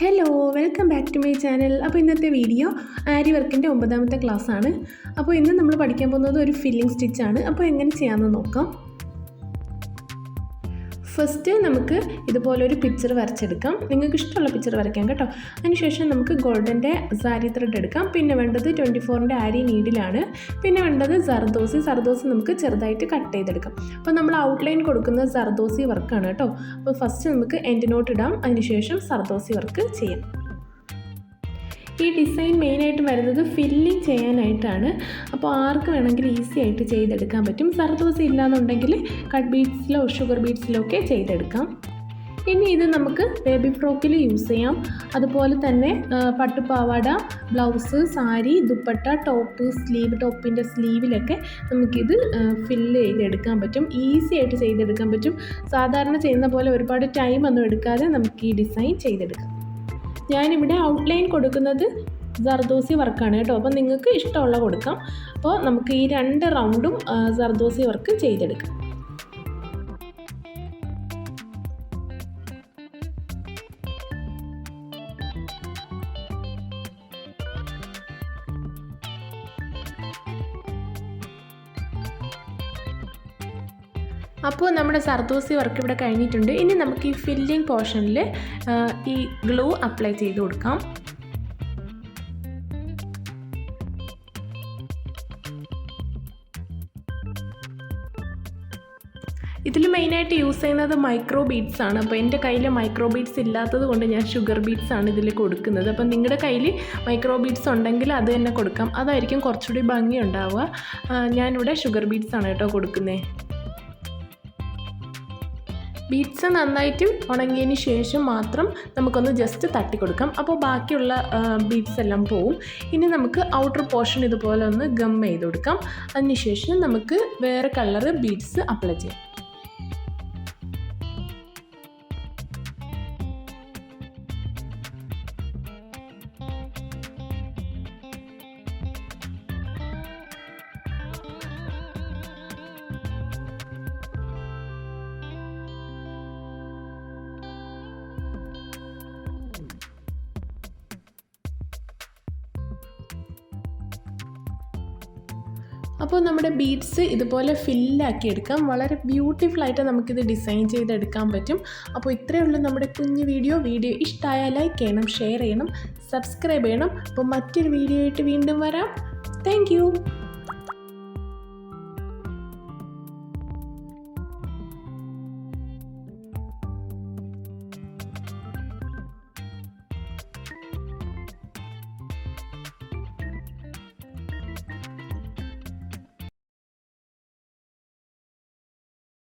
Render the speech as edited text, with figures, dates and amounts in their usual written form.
Hello, welcome back to my channel. അപ്പോൾ ഇന്നത്തെ video ആരി വർക്കിൻ്റെ 9ാമത്തെ ക്ലാസ്സാണ്. അപ്പോൾ ഇന്ന് നമ്മൾ പഠിക്കാൻ പോകുന്നത് ഒരു ഫില്ലിംഗ് സ്റ്റിച്ചാണ്. അപ്പോൾ എങ്ങനെ ചെയ്യാമെന്ന് നോക്കാം. ഫസ്റ്റ് നമുക്ക് ഇതുപോലൊരു പിക്ചർ വരച്ചെടുക്കാം. നിങ്ങൾക്ക് ഇഷ്ടമുള്ള പിക്ചർ വരയ്ക്കാം കേട്ടോ. അതിനുശേഷം നമുക്ക് ഗോൾഡൻ്റെ സാരി ത്രെഡ് എടുക്കാം. പിന്നെ വേണ്ടത് 24ൻ്റെ ആരി നീഡിലാണ്. പിന്നെ വേണ്ടത് സർദോസി നമുക്ക് ചെറുതായിട്ട് കട്ട് ചെയ്തെടുക്കാം. അപ്പോൾ നമ്മൾ ഔട്ട്ലൈൻ കൊടുക്കുന്ന സർദോസി വർക്കാണ് കേട്ടോ. അപ്പോൾ ഫസ്റ്റ് നമുക്ക് എൻഡ് നോട്ട് ഇടാം. അതിനുശേഷം സർദോസി വർക്ക് ചെയ്യാം. ഈ ഡിസൈൻ മെയിനായിട്ട് വരുന്നത് ഫില്ലിങ് ചെയ്യാനായിട്ടാണ്. അപ്പോൾ ആർക്ക് വേണമെങ്കിൽ ഈസി ആയിട്ട് ചെയ്തെടുക്കാൻ പറ്റും. സർദോസി ഇല്ലാന്നുണ്ടെങ്കിൽ കട്ട് ബീഡ്സിലോ ഷുഗർ ബീഡ്സിലോ ഒക്കെ ചെയ്തെടുക്കാം. ഇനി ഇത് നമുക്ക് ബേബി ഫ്രോക്കിൽ യൂസ് ചെയ്യാം. അതുപോലെ തന്നെ പട്ടുപാവാട, ബ്ലൗസ്, സാരി, ദുപ്പട്ട, ടോപ്പ്, ടോപ്പിൻ്റെ സ്ലീവിലൊക്കെ നമുക്കിത് ഫില്ല് ചെയ്തെടുക്കാൻ പറ്റും. ഈസി ആയിട്ട് ചെയ്തെടുക്കാൻ പറ്റും. സാധാരണ ചെയ്യുന്ന പോലെ ഒരുപാട് ടൈമൊന്നും എടുക്കാതെ നമുക്ക് ഈ ഡിസൈൻ ചെയ്തെടുക്കാം. ഞാനിവിടെ ഔട്ട്ലൈൻ കൊടുക്കുന്നത് സർദോസി വർക്കാണ് കേട്ടോ. അപ്പോൾ നിങ്ങൾക്ക് ഇഷ്ടമുള്ള കൊടുക്കാം. അപ്പോൾ നമുക്ക് ഈ 2 റൗണ്ടും സർദോസി വർക്ക് ചെയ്തെടുക്കാം. അപ്പോൾ നമ്മുടെ സർദോസി വർക്ക് ഇവിടെ കഴിഞ്ഞിട്ടുണ്ട്. ഇനി നമുക്ക് ഈ ഫില്ലിംഗ് പോർഷനിൽ ഈ ഗ്ലൂ അപ്ലൈ ചെയ്ത് കൊടുക്കാം. ഇതിൽ മെയിനായിട്ട് യൂസ് ചെയ്യുന്നത് മൈക്രോ ബീഡ്സ് ആണ്. അപ്പോൾ എൻ്റെ കയ്യിൽ മൈക്രോ ബീഡ്സ് ഇല്ലാത്തത് കൊണ്ട് ഞാൻ ഷുഗർ ബീഡ്സ് ആണ് ഇതിൽ കൊടുക്കുന്നത്. അപ്പം നിങ്ങളുടെ കയ്യിൽ മൈക്രോ ബീഡ്സ് ഉണ്ടെങ്കിൽ അത് തന്നെ കൊടുക്കാം. അതായിരിക്കും കുറച്ചുകൂടി ഭംഗി ഉണ്ടാവുക. ഞാനിവിടെ ഷുഗർ ബീഡ്സ് ആണ് കേട്ടോ കൊടുക്കുന്നത്. ബീഡ്സ് നന്നായിട്ട് ഉണങ്ങിയതിന് ശേഷം മാത്രം നമുക്കൊന്ന് ജസ്റ്റ് തട്ടി കൊടുക്കാം. അപ്പോൾ ബാക്കിയുള്ള ബീഡ്സ് എല്ലാം പോവും. ഇനി നമുക്ക് ഔട്ടർ പോർഷൻ ഇതുപോലെ ഒന്ന് ഗം ചെയ്ത് കൊടുക്കാം. അതിനുശേഷം നമുക്ക് വേറെ കളറ് ബീഡ്സ് അപ്ലൈ ചെയ്യാം. അപ്പോൾ നമ്മുടെ ബീഡ്സ് ഇതുപോലെ ഫില്ലാക്കി എടുക്കാം. വളരെ ബ്യൂട്ടിഫുള്ളായിട്ട് നമുക്കിത് ഡിസൈൻ ചെയ്തെടുക്കാൻ പറ്റും. അപ്പോൾ ഇത്രയേ ഉള്ളൂ നമ്മുടെ കുഞ്ഞു വീഡിയോ ഇഷ്ടമായാൽ ലൈക്ക് ചെയ്യണം, ഷെയർ ചെയ്യണം, സബ്സ്ക്രൈബ് ചെയ്യണം. അപ്പോൾ മറ്റൊരു വീഡിയോ ആയിട്ട് വീണ്ടും വരാം. താങ്ക്